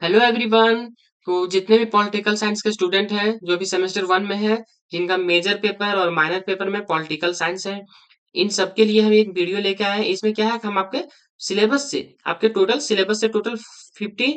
Hello everyone. तो जितने भी पॉलिटिकल साइंस के स्टूडेंट हैं जो भी सेमेस्टर वन में है, जिनका मेजर पेपर और माइनर पेपर में पॉलिटिकल साइंस है, इन सब के लिए हम एक वीडियो लेके आए हैं। इसमें क्या है कि हम आपके सिलेबस से आपके टोटल सिलेबस से टोटल 50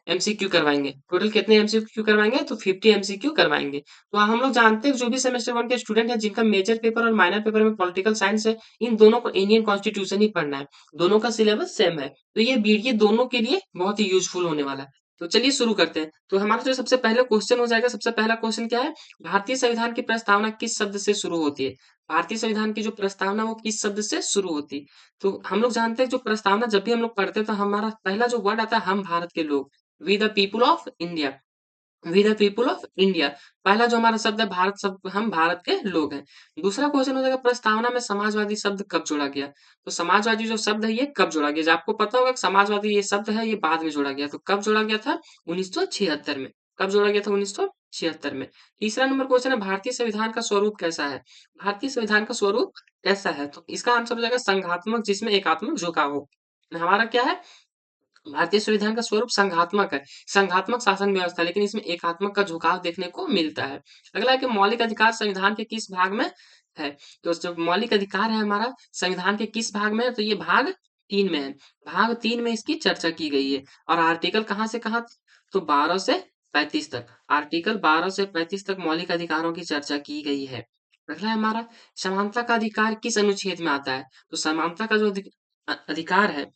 एमसीक्यू करवाएंगे। टोटल कितने एमसीक्यू करवाएंगे? तो 50 एमसीक्यू करवाएंगे। तो हम लोग जानते हैं कि जो भी सेमेस्टर वन के स्टूडेंट है जिनका मेजर पेपर और माइनर पेपर में पॉलिटिकल साइंस है, इन दोनों को इंडियन कॉन्स्टिट्यूशन ही पढ़ना है। दोनों का सिलेबस सेम है, तो ये वीडियो दोनों के लिए बहुत ही यूजफुल होने वाला है। तो चलिए शुरू करते हैं। तो हमारा जो सबसे पहले क्वेश्चन हो जाएगा, सबसे पहला क्वेश्चन क्या है? भारतीय संविधान की प्रस्तावना किस शब्द से शुरू होती है? भारतीय संविधान की जो प्रस्तावना वो किस शब्द से शुरू होती है? तो हम लोग जानते हैं जो प्रस्तावना जब भी हम लोग पढ़ते हैं तो हमारा पहला जो वर्ड आता है हम भारत के लोग, we the people of India. We the people of India, पहला जो हमारा शब्द है भारत शब्द, हम भारत के लोग हैं। दूसरा क्वेश्चन हो जाएगा प्रस्तावना में समाजवादी शब्द कब जोड़ा गया? तो समाजवादी जो शब्द है ये कब जोड़ा गया? जो आपको पता होगा कि समाजवादी ये शब्द है ये बाद में जोड़ा गया, तो कब जोड़ा गया था? 1976 में। कब जोड़ा गया था? 1976 में। तीसरा नंबर क्वेश्चन है भारतीय संविधान का स्वरूप कैसा है? भारतीय संविधान का स्वरूप कैसा है? तो इसका आंसर हो जाएगा संघात्मक जिसमें एकात्मक झुकाव हो। हमारा क्या है? भारतीय संविधान का स्वरूप संघात्मक है, संघात्मक शासन व्यवस्था, लेकिन इसमें एकात्मक का झुकाव देखने को मिलता है। अगला है कि मौलिक अधिकार संविधान के किस भाग में है? तो जो मौलिक अधिकार है हमारा संविधान के किस भाग में है? तो ये भाग 3 में है। भाग 3 में इसकी चर्चा की गई है। और आर्टिकल कहाँ से कहाँ? तो 12 से 35 तक। आर्टिकल 12 से 35 तक मौलिक अधिकारों की चर्चा की गई है। अगला है हमारा समानता का अधिकार किस अनुच्छेद में आता है? तो समानता का जो अधिकार है,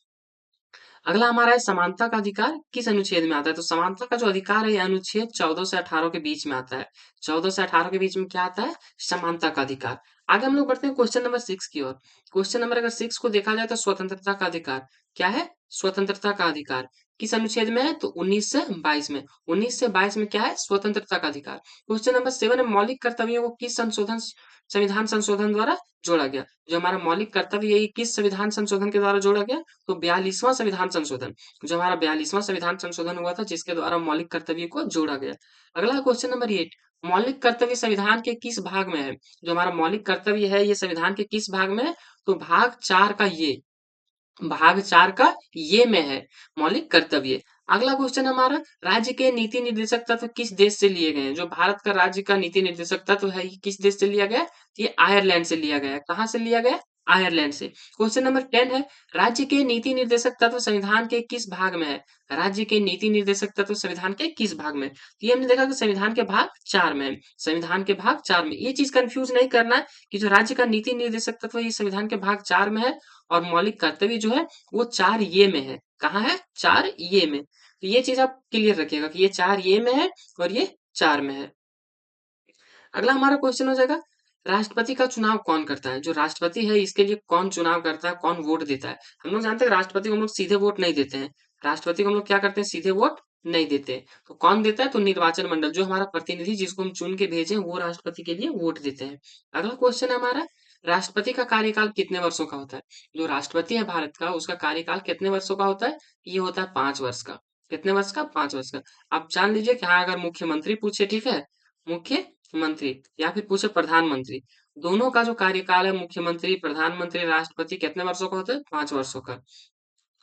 अगला हमारा है समानता का अधिकार किस अनुच्छेद में आता है? तो समानता का जो अधिकार है ये अनुच्छेद 14 से 18 के बीच में आता है। 14 से 18 के बीच में क्या आता है? समानता का अधिकार। आगे हम लोग बढ़ते हैं क्वेश्चन नंबर 6 की ओर। क्वेश्चन नंबर अगर 6 को देखा जाए तो स्वतंत्रता का अधिकार क्या है? स्वतंत्रता का अधिकार किस अनुच्छेद में है? तो 19 से 22 में। 19 से 22 में क्या है? स्वतंत्रता का अधिकार। क्वेश्चन नंबर 7 है मौलिक कर्तव्यों को किस संविधान संशोधन द्वारा जोड़ा गया? जो हमारा मौलिक कर्तव्य है ये किस संविधान संशोधन के द्वारा जोड़ा गया? तो 42वां संविधान संशोधन, जो हमारा 42वां संविधान संशोधन हुआ था जिसके द्वारा मौलिक कर्तव्य को जोड़ा गया। अगला क्वेश्चन नंबर 8, मौलिक कर्तव्य संविधान के किस भाग में है? जो हमारा मौलिक कर्तव्य है ये संविधान के किस भाग में है? तो भाग 4 का ये, भाग 4 का ये में है मौलिक कर्तव्य। अगला क्वेश्चन हमारा राज्य के नीति निर्देशक तत्व किस देश से लिए गए हैं? जो भारत का राज्य का नीति निर्देशक तत्व है ये किस देश से लिया गया है? ये आयरलैंड से लिया गया है। कहाँ से लिया गया है? आयरलैंड से। क्वेश्चन नंबर 10 है राज्य के नीति निर्देशक तत्व संविधान के किस भाग में है? राज्य के नीति निर्देशक तत्व संविधान के किस भाग में? तो ये हमने देखा कि संविधान के भाग 4 में है। संविधान के भाग 4 में। ये चीज कंफ्यूज नहीं करना है कि जो राज्य का नीति निर्देशक तत्व ये संविधान के भाग 4 में है और मौलिक कर्तव्य जो है वो 4 ये में है। कहाँ है? 4 ये में। तो ये चीज आप क्लियर रखिएगा कि ये 4 ये में है और ये 4 में है। अगला हमारा क्वेश्चन हो जाएगा राष्ट्रपति का चुनाव कौन करता है? जो राष्ट्रपति है इसके लिए कौन चुनाव करता है, कौन वोट देता है? हम लोग जानते हैं राष्ट्रपति को हम लोग सीधे वोट नहीं देते हैं। राष्ट्रपति को हम लोग क्या करते हैं? सीधे वोट नहीं देते। तो कौन देता है? तो निर्वाचन मंडल, जो हमारा प्रतिनिधि जिसको हम चुन के भेजे वो राष्ट्रपति के लिए वोट देते हैं। अगला क्वेश्चन है हमारा राष्ट्रपति का कार्यकाल कितने वर्षों का होता है? जो राष्ट्रपति है भारत का उसका कार्यकाल कितने वर्षों का होता है? ये होता है 5 वर्ष का। कितने वर्ष का? 5 वर्ष का। आप जान लीजिए कि हाँ, अगर मुख्यमंत्री पूछे, ठीक है, मुख्यमंत्री या फिर पूछे प्रधानमंत्री, दोनों का जो कार्यकाल है मुख्यमंत्री, प्रधानमंत्री, राष्ट्रपति कितने वर्षों का होता है? 5 वर्षों का।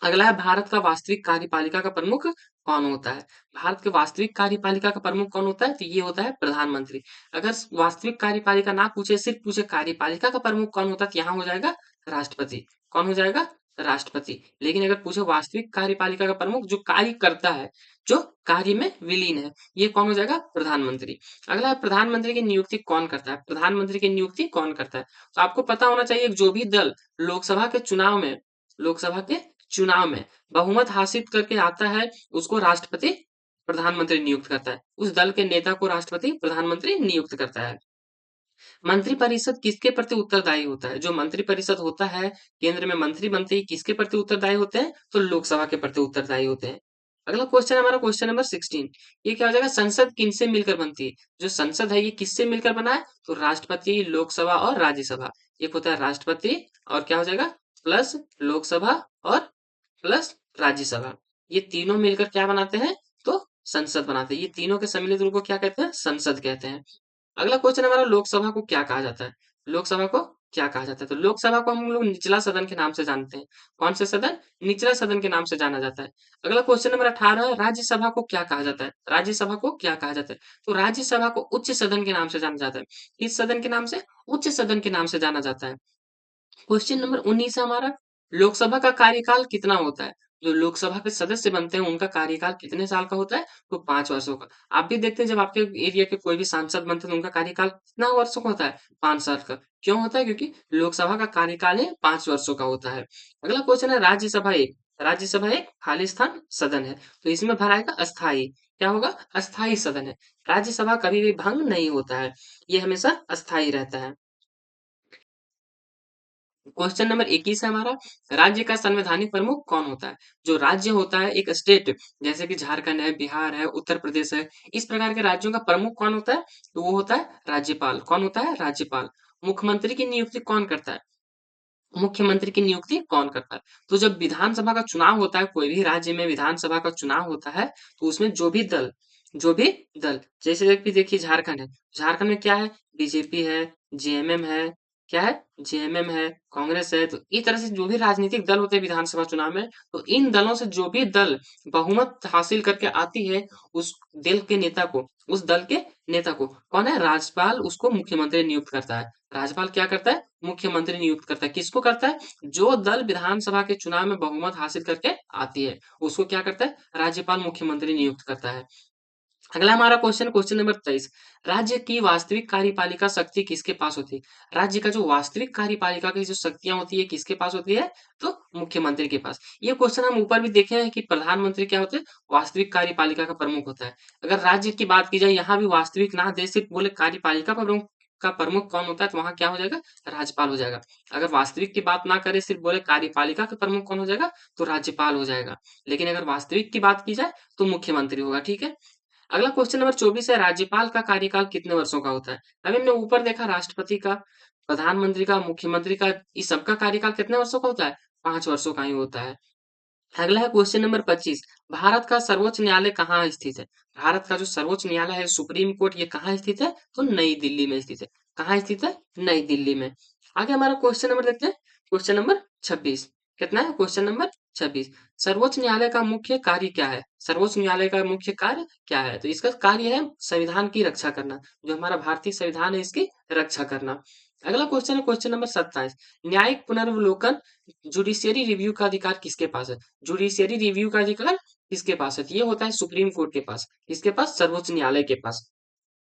अगला है भारत का वास्तविक कार्यपालिका का प्रमुख कौन होता है? भारत के वास्तविक कार्यपालिका का प्रमुख कौन होता है? तो ये होता है प्रधानमंत्री। अगर वास्तविक कार्यपालिका ना पूछे, सिर्फ पूछे कार्यपालिका का प्रमुख कौन होता है, तो यहाँ हो जाएगा राष्ट्रपति। कौन हो जाएगा? राष्ट्रपति। लेकिन अगर पूछे वास्तविक कार्यपालिका का प्रमुख जो कार्य करता है, जो कार्य में विलीन है, ये कौन हो जाएगा? प्रधानमंत्री। अगला है प्रधानमंत्री की नियुक्ति कौन करता है? प्रधानमंत्री की नियुक्ति कौन करता है? तो आपको पता होना चाहिए जो भी दल लोकसभा के चुनाव में, लोकसभा के चुनाव में बहुमत हासिल करके आता है उसको राष्ट्रपति प्रधानमंत्री नियुक्त करता है। उस दल के नेता को राष्ट्रपति प्रधानमंत्री नियुक्त करता है। मंत्रिपरिषद किसके प्रति उत्तरदायी होता है? जो मंत्रिपरिषद होता है, केंद्र में मंत्री बनते ही किसके प्रति उत्तरदायी होते हैं? तो लोकसभा के प्रति उत्तरदायी होते हैं। अगला क्वेश्चन है हमारा क्वेश्चन नंबर 16। ये क्या हो जाएगा? संसद किनसे मिलकर बनती है? जो संसद है ये किससे मिलकर बना है? तो राष्ट्रपति, लोकसभा और राज्यसभा। एक होता है राष्ट्रपति और क्या हो जाएगा? प्लस लोकसभा और प्लस राज्यसभा। ये तीनों मिलकर क्या बनाते हैं? तो संसद बनाते हैं। ये तीनों के सम्मिलित रूप को क्या कहते हैं? संसद कहते हैं। अगला क्वेश्चन हमारा लोकसभा को क्या कहा जाता है? लोकसभा को क्या कहा जाता है? तो लोकसभा को हम लोग निचला सदन के नाम से जानते हैं। कौन सा सदन? निचला सदन के नाम से जाना जाता है। अगला क्वेश्चन नंबर 18 राज्यसभा को क्या कहा जाता है? राज्यसभा को क्या कहा जाता है? तो राज्यसभा को उच्च सदन के नाम से जाना जाता है। किस सदन के नाम से? उच्च सदन के नाम से जाना जाता है। क्वेश्चन नंबर 19 है हमारा, लोकसभा का कार्यकाल कितना होता है? जो लोकसभा के सदस्य बनते हैं उनका कार्यकाल कितने साल का होता है? तो 5 वर्षों का। आप भी देखते हैं जब आपके एरिया के कोई भी सांसद बनते हैं तो उनका कार्यकाल कितना वर्षों का होता है? 5 साल का। क्यों होता है? क्योंकि लोकसभा का कार्यकाल है 5 वर्षों का होता है। अगला क्वेश्चन है राज्यसभा एक। राज्यसभा एक खालिस्तान सदन है, तो इसमें भरा आएगा अस्थाई। क्या होगा? अस्थाई सदन है। राज्यसभा कभी भी भंग नहीं होता है, ये हमेशा अस्थाई रहता है। क्वेश्चन नंबर 21 है हमारा, राज्य का संवैधानिक प्रमुख कौन होता है? जो राज्य होता है एक स्टेट, जैसे कि झारखंड है, बिहार है, उत्तर प्रदेश है, इस प्रकार के राज्यों का प्रमुख कौन होता है? तो वो होता है राज्यपाल। कौन होता है? राज्यपाल। मुख्यमंत्री की नियुक्ति कौन करता है? मुख्यमंत्री की नियुक्ति कौन करता है? तो जब विधानसभा का चुनाव होता है, कोई भी राज्य में विधानसभा का चुनाव होता है, तो उसमें जो भी दल, जैसे कि देखिए झारखंड है, झारखंड में क्या है? बीजेपी है, जेएमएम है, क्या है? जेएमएम है, कांग्रेस है, तो इस तरह से जो भी राजनीतिक दल होते हैं विधानसभा चुनाव में, तो इन दलों से जो भी दल बहुमत हासिल करके आती है, उस दल के नेता को, उस दल के नेता को कौन है? राज्यपाल उसको मुख्यमंत्री नियुक्त करता है। राज्यपाल क्या करता है? मुख्यमंत्री नियुक्त करता है। किसको करता है? जो दल विधानसभा के चुनाव में बहुमत हासिल करके आती है, उसको क्या करता है? राज्यपाल मुख्यमंत्री नियुक्त करता है। अगला हमारा क्वेश्चन नंबर 23, राज्य की वास्तविक कार्यपालिका शक्ति किसके पास होती है? राज्य का जो वास्तविक कार्यपालिका की जो शक्तियां होती है किसके पास होती है? तो मुख्यमंत्री के पास। ये क्वेश्चन हम ऊपर भी देखे हैं कि प्रधानमंत्री क्या होते हैं? वास्तविक कार्यपालिका का प्रमुख होता है। अगर राज्य की बात की जाए, यहाँ भी वास्तविक ना दे, सिर्फ बोले कार्यपालिका का प्रमुख कौन होता है, तो वहां क्या हो जाएगा? राज्यपाल हो जाएगा। अगर वास्तविक की बात ना करे, सिर्फ बोले कार्यपालिका का प्रमुख कौन हो जाएगा? तो राज्यपाल हो जाएगा। लेकिन अगर वास्तविक की बात की जाए तो मुख्यमंत्री होगा। ठीक है। अगला क्वेश्चन नंबर 24 है, राज्यपाल का कार्यकाल कितने वर्षों का होता है? अभी हमने ऊपर देखा राष्ट्रपति का, प्रधानमंत्री का, मुख्यमंत्री का, इस सबका कार्यकाल कितने वर्षों का होता है? 5 वर्षों का ही होता है। अगला है क्वेश्चन नंबर 25, भारत का सर्वोच्च न्यायालय कहाँ स्थित है? भारत का जो सर्वोच्च न्यायालय है, सुप्रीम कोर्ट, ये कहाँ स्थित है? तो नई दिल्ली में स्थित है। कहाँ स्थित है? नई दिल्ली में। आगे हमारा क्वेश्चन नंबर देखते हैं, क्वेश्चन नंबर 26। कितना है? क्वेश्चन नंबर 26, सर्वोच्च न्यायालय का मुख्य कार्य क्या है? सर्वोच्च न्यायालय का मुख्य कार्य क्या है? तो इसका कार्य है संविधान की रक्षा करना। जो हमारा भारतीय संविधान है इसकी रक्षा करना। अगला क्वेश्चन है क्वेश्चन नंबर 27, न्यायिक पुनर्वलोकन, जुडिशियरी रिव्यू का अधिकार किसके पास है? जुडिशियरी रिव्यू का अधिकार किसके पास है? तो ये होता है सुप्रीम कोर्ट के पास। किसके पास? सर्वोच्च न्यायालय के पास।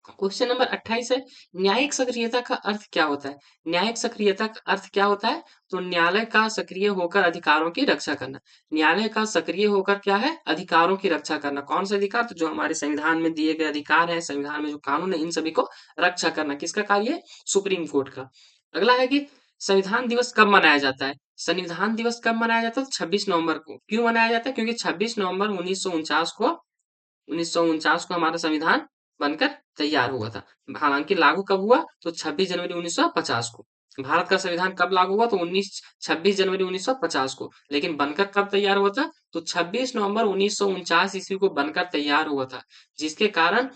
क्वेश्चन नंबर 28 है, न्यायिक सक्रियता का अर्थ क्या होता है? न्यायिक सक्रियता का अर्थ क्या होता है? तो न्यायालय का सक्रिय होकर अधिकारों की रक्षा करना। न्यायालय का सक्रिय होकर क्या है? अधिकारों की रक्षा करना। कौन से अधिकार? तो जो हमारे संविधान में दिए गए अधिकार है, संविधान में जो कानून है, इन सभी को रक्षा करना। किसका कार्य है? सुप्रीम कोर्ट का। अगला है कि संविधान दिवस कब मनाया जाता है? संविधान दिवस कब मनाया जाता है? 26 नवंबर को। क्यों मनाया जाता है? क्योंकि 26 नवंबर 1949 को हमारा संविधान बनकर तैयार हुआ था। हालांकि लागू कब हुआ? तो 26 जनवरी 1950 को। भारत का संविधान कब लागू हुआ? तो 26 जनवरी 1950 को। लेकिन बनकर कब तैयार हुआ था? तो 26 नवंबर 1949 ईस्वी को बनकर तैयार हुआ था। जिसके कारण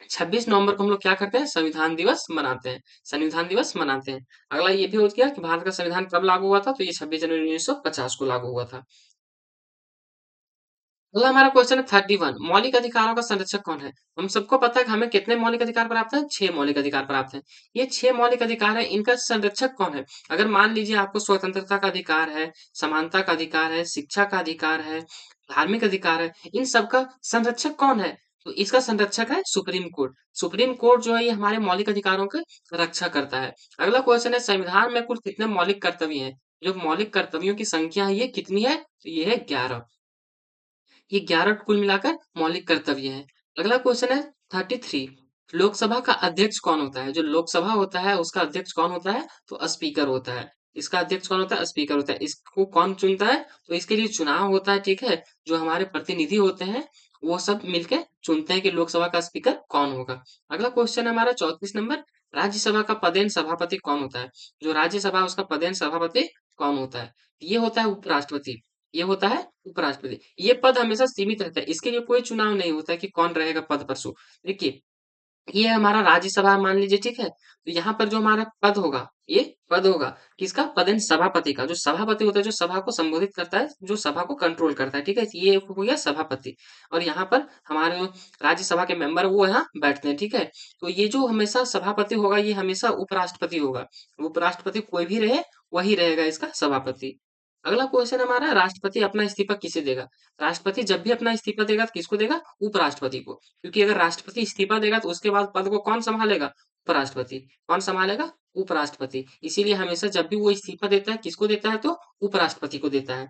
26 नवंबर को हम लोग क्या करते हैं? संविधान दिवस मनाते हैं। संविधान दिवस मनाते हैं। अगला ये भी हो गया कि भारत का संविधान कब लागू हुआ था? तो ये 26 जनवरी 1950 को लागू हुआ था। अगला हमारा क्वेश्चन है 31, मौलिक अधिकारों का संरक्षक कौन है? हम सबको पता है कि हमें कितने मौलिक अधिकार प्राप्त हैं? 6 मौलिक अधिकार प्राप्त हैं। ये 6 मौलिक अधिकार है, इनका संरक्षक कौन है? अगर मान लीजिए आपको स्वतंत्रता का अधिकार है, समानता का अधिकार है, शिक्षा का अधिकार है, धार्मिक अधिकार है, इन सबका संरक्षक कौन है? तो इसका संरक्षक है सुप्रीम कोर्ट। सुप्रीम कोर्ट जो है ये हमारे मौलिक अधिकारों की रक्षा करता है। अगला क्वेश्चन है, संविधान में कुल कितने मौलिक कर्तव्य हैं? जो मौलिक कर्तव्यों की संख्या है ये कितनी है? तो ये है 11। ये 11 कुल मिलाकर मौलिक कर्तव्य हैं। अगला क्वेश्चन है 33, लोकसभा का अध्यक्ष कौन होता है? जो लोकसभा होता है उसका अध्यक्ष कौन होता है? तो स्पीकर होता है। इसका अध्यक्ष कौन होता है? स्पीकर होता है। इसको कौन चुनता है? तो इसके लिए चुनाव होता है। ठीक है, जो हमारे प्रतिनिधि होते हैं वो सब मिलके चुनते हैं कि लोकसभा का स्पीकर कौन होगा। अगला क्वेश्चन है हमारा 34 नंबर, राज्यसभा का पदेन सभापति कौन होता है? जो राज्यसभा है उसका पदेन सभापति कौन होता है? ये होता है उपराष्ट्रपति। ये होता है उपराष्ट्रपति। ये पद हमेशा सीमित रहता है। इसके लिए कोई चुनाव नहीं होता है कि कौन रहेगा पद पर देखिए, ये हमारा राज्यसभा मान लीजिए, ठीक है। तो यहाँ पर जो हमारा पद होगा, ये पद होगा किसका? पद यानी सभापति का। जो सभापति होता है, जो सभा को संबोधित करता है, जो सभा को कंट्रोल करता है, ठीक है। ये हो गया सभापति। और यहाँ पर हमारे जो राज्यसभा के मेंबर वो यहाँ बैठते हैं, ठीक है। तो ये जो हमेशा सभापति होगा, ये हमेशा उपराष्ट्रपति होगा। उपराष्ट्रपति कोई भी रहे, वही रहेगा इसका सभापति। अगला क्वेश्चन हमारा, राष्ट्रपति अपना इस्तीफा किसे देगा? राष्ट्रपति जब भी अपना इस्तीफा देगा तो किसको देगा? उपराष्ट्रपति को। क्योंकि अगर राष्ट्रपति इस्तीफा देगा तो उसके बाद पद को कौन संभालेगा? उपराष्ट्रपति। कौन संभालेगा? उपराष्ट्रपति। इसीलिए हमेशा जब भी वो इस्तीफा देता है, किसको देता है? तो उपराष्ट्रपति को देता है।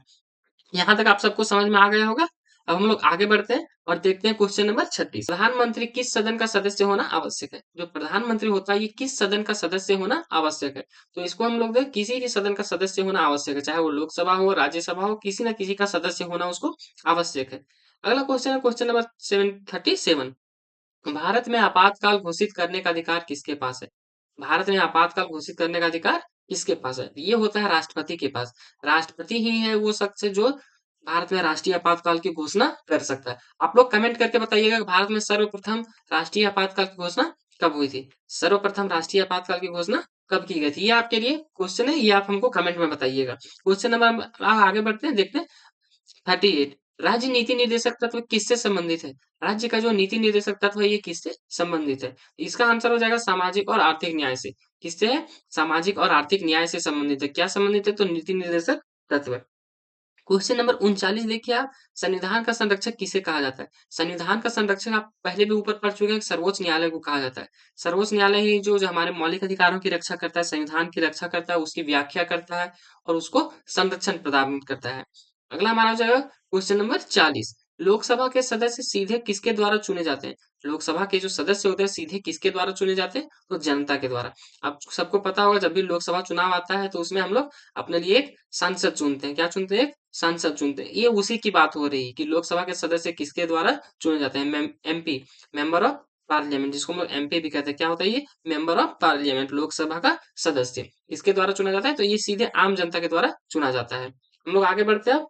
यहाँ तक आप सबको समझ में आ गया होगा। अब हम लोग आगे बढ़ते हैं और देखते हैं क्वेश्चन नंबर 36। प्रधानमंत्री किस सदन का सदस्य होना आवश्यक है? जो प्रधानमंत्री होता है, ये किस सदन का सदस्य होना आवश्यक है? तो इसको हम लोग देख, किसी भी सदन का सदस्य होना आवश्यक है, चाहे वो लोकसभा हो, राज्यसभा हो, किसी न किसी का सदस्य होना उसको आवश्यक है। अगला क्वेश्चन है क्वेश्चन नंबर 37। भारत में आपातकाल घोषित करने का अधिकार किसके पास है? भारत में आपातकाल घोषित करने का अधिकार किसके पास है? ये होता है राष्ट्रपति के पास। राष्ट्रपति ही है वो शख्स है जो भारत में राष्ट्रीय आपातकाल की घोषणा कर सकता है। आप लोग कमेंट करके बताइएगा कि भारत में सर्वप्रथम राष्ट्रीय आपातकाल की घोषणा कब हुई थी? सर्वप्रथम राष्ट्रीय आपातकाल की घोषणा कब की गई थी? ये आपके लिए क्वेश्चन है, ये आप हमको कमेंट में बताइएगा। क्वेश्चन नंबर आगे बढ़ते हैं, देखते हैं 38। राज्य नीति निर्देशक तत्व किससे संबंधित है? राज्य का जो नीति निर्देशक तत्व है, ये किससे संबंधित है? इसका आंसर हो जाएगा सामाजिक और आर्थिक न्याय से। किससे है? सामाजिक और आर्थिक न्याय से संबंधित है। क्या संबंधित है? तो नीति निर्देशक तत्व। क्वेश्चन नंबर 39 देखिए आप, संविधान का संरक्षक किसे कहा जाता है? संविधान का संरक्षक आप पहले भी ऊपर पढ़ चुके हैं, सर्वोच्च न्यायालय को कहा जाता है। सर्वोच्च न्यायालय ही जो हमारे मौलिक अधिकारों की रक्षा करता है, संविधान की रक्षा करता है, उसकी व्याख्या करता है और उसको संरक्षण प्रदान करता है। अगला हमारा हो जाएगा क्वेश्चन नंबर 40। लोकसभा के सदस्य सीधे किसके द्वारा चुने जाते हैं? लोकसभा के जो सदस्य होते हैं सीधे किसके द्वारा चुने जाते हैं? तो जनता के द्वारा। आप सबको पता होगा, जब भी लोकसभा चुनाव आता है तो उसमें हम लोग अपने लिए एक सांसद चुनते हैं। क्या चुनते हैं? सांसद चुनते हैं। ये उसी की बात हो रही है कि लोकसभा के सदस्य किसके द्वारा चुने जाते हैं? एमपी, मेंबर ऑफ पार्लियामेंट, जिसको हम लोग एमपी भी कहते हैं। क्या होता है ये? मेंबर ऑफ पार्लियामेंट, लोकसभा का सदस्य। इसके द्वारा चुना जाता है, तो ये सीधे आम जनता के द्वारा चुना जाता है। हम लोग आगे बढ़ते हैं।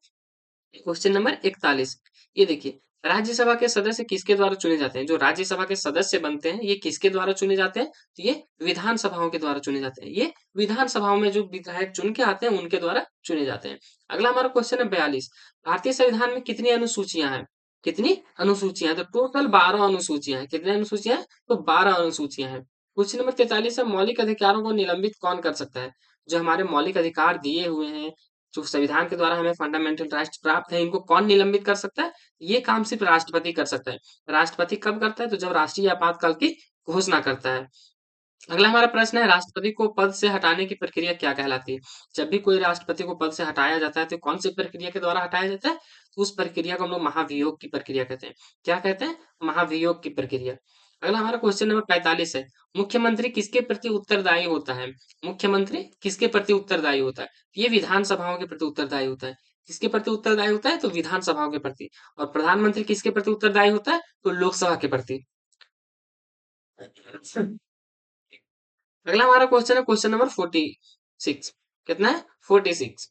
Question number 41। ये देखिए, राज्यसभा के सदस्य किसके द्वारा चुने जाते हैं? जो राज्यसभा के सदस्य बनते हैं, ये किसके द्वारा चुने जाते हैं? तो ये विधानसभाओं के द्वारा चुने जाते हैं। ये विधानसभाओं में जो विधायक चुन के आते हैं, उनके द्वारा चुने जाते हैं। अगला हमारा क्वेश्चन है 42। भारतीय संविधान में कितनी अनुसूचियां हैं? कितनी अनुसूचियां हैं? तो टोटल 12 अनुसूचियां हैं। कितनी अनुसूचियां हैं? तो 12 अनुसूचियां हैं। क्वेश्चन नंबर 43 है, मौलिक अधिकारों को निलंबित कौन कर सकता है? जो हमारे मौलिक अधिकार दिए हुए हैं, जो संविधान के द्वारा हमें फंडामेंटल राइट्स प्राप्त है, इनको कौन निलंबित कर सकता है? ये काम सिर्फ राष्ट्रपति कर सकता है। राष्ट्रपति कब करता है? तो जब राष्ट्रीय आपातकाल की घोषणा करता है। अगला हमारा प्रश्न है, राष्ट्रपति को पद से हटाने की प्रक्रिया क्या कहलाती है? जब भी कोई राष्ट्रपति को पद से हटाया जाता है तो कौन सी प्रक्रिया के द्वारा हटाया जाता है? तो उस प्रक्रिया को हम लोग महाभियोग की प्रक्रिया कहते हैं। क्या कहते हैं? महाभियोग की प्रक्रिया। अगला हमारा क्वेश्चन नंबर 45 है, मुख्यमंत्री किसके प्रति उत्तरदायी होता है? मुख्यमंत्री किसके प्रति उत्तरदायी होता है? ये विधानसभाओं के प्रति उत्तरदायी होता है। किसके प्रति उत्तरदायी होता है? तो विधानसभाओं के प्रति। और प्रधानमंत्री किसके प्रति उत्तरदायी होता है? तो लोकसभा के प्रति। अगला हमारा क्वेश्चन है क्वेश्चन नंबर 46। कितना है? 46।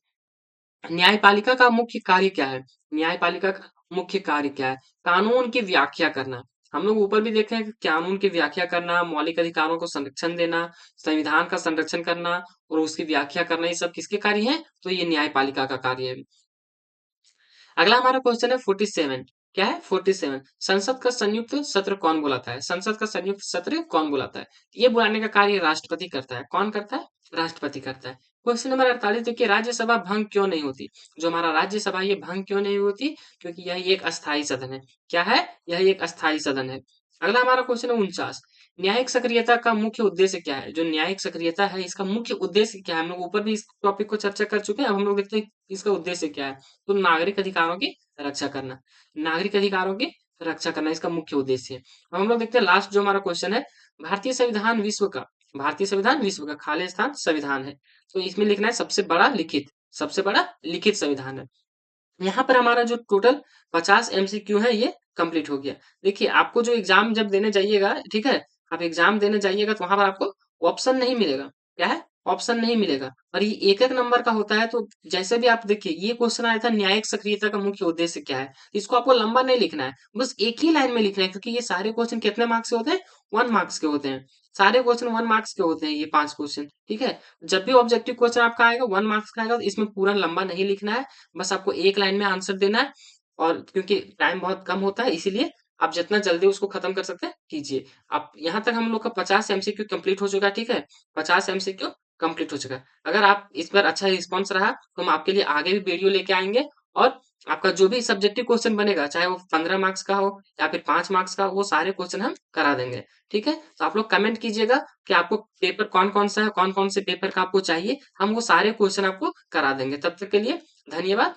न्यायपालिका का मुख्य कार्य क्या है? न्यायपालिका का मुख्य कार्य क्या है? कानून की व्याख्या करना। हम लोग ऊपर भी देखे हैं कि कानून की व्याख्या करना, मौलिक अधिकारों को संरक्षण देना, संविधान का संरक्षण करना और उसकी व्याख्या करना, ये सब किसके कार्य है? तो ये न्यायपालिका का कार्य है। अगला हमारा क्वेश्चन है 47। क्या है? 47। संसद का संयुक्त सत्र कौन बुलाता है? संसद का संयुक्त सत्र कौन बुलाता है? ये बुलाने का कार्य राष्ट्रपति करता है। कौन करता है? राष्ट्रपति करता है। क्वेश्चन नंबर 48 देखिए, राज्यसभा भंग क्यों नहीं होती? जो हमारा राज्यसभा, ये भंग क्यों नहीं होती? क्योंकि यह एक अस्थायी सदन है। क्या है? यह एक अस्थायी सदन है। अगला हमारा क्वेश्चन है 49। न्यायिक सक्रियता का मुख्य उद्देश्य क्या है? जो न्यायिक सक्रियता है, इसका मुख्य उद्देश्य क्या है? हम लोग ऊपर भी इस टॉपिक को चर्चा कर चुके हैं। अब हम लोग देखते हैं इसका उद्देश्य क्या है। तो नागरिक अधिकारों की रक्षा करना। नागरिक अधिकारों की रक्षा करना इसका मुख्य उद्देश्य है। अब हम लोग देखते हैं लास्ट जो हमारा क्वेश्चन है, भारतीय संविधान विश्व का, भारतीय संविधान विश्व का खाली स्थान संविधान है। तो इसमें लिखना है सबसे बड़ा लिखित, सबसे बड़ा लिखित संविधान है। यहाँ पर हमारा जो टोटल 50 एमसीक्यू है, ये कंप्लीट हो गया। देखिए, आपको जो एग्जाम जब देने जाइएगा, ठीक है, आप एग्जाम देने जाइएगा तो वहां पर आपको ऑप्शन नहीं मिलेगा। क्या है? ऑप्शन नहीं मिलेगा और ये एक-एक नंबर का होता है तो जैसे भी आप देखिए ये क्वेश्चन आया था न्यायिक सक्रियता का मुख्य उद्देश्य क्या है? इसको आपको लंबा नहीं लिखना है, बस एक ही लाइन में लिखना है क्योंकि ये सारे क्वेश्चन कितने मार्क्स के होते हैं? 1 मार्क्स के होते हैं। सारे क्वेश्चन 1 मार्क्स के होते हैं ये 5 क्वेश्चन, ठीक है? जब भी ऑब्जेक्टिव क्वेश्चन आपका आएगा 1 मार्क्स का आएगा तो इसमें पूरा लंबा नहीं लिखना है, बस आपको एक लाइन में आंसर देना है और क्योंकि टाइम बहुत कम होता है इसीलिए आप जितना जल्दी उसको खत्म कर सकते हैं कीजिए। आप यहाँ तक हम लोग का 50 एमसीक्यू कंप्लीट हो चुका है, ठीक है? 50 एमसीक्यू कंप्लीट हो चुका है। अगर आप इस बार अच्छा रिस्पॉन्स रहा तो हम आपके लिए आगे भी वीडियो लेके आएँगे और आपका जो भी सब्जेक्टिव क्वेश्चन बनेगा, चाहे वो 15 मार्क्स का हो या फिर 5 मार्क्स का हो, वो सारे क्वेश्चन हम करा देंगे। ठीक है? तो आप लोग कमेंट कीजिएगा कि आपको पेपर कौन-कौन सा है, कौन-कौन से पेपर का आपको चाहिए, हम वो सारे क्वेश्चन आपको करा देंगे। तब तक के लिए धन्यवाद।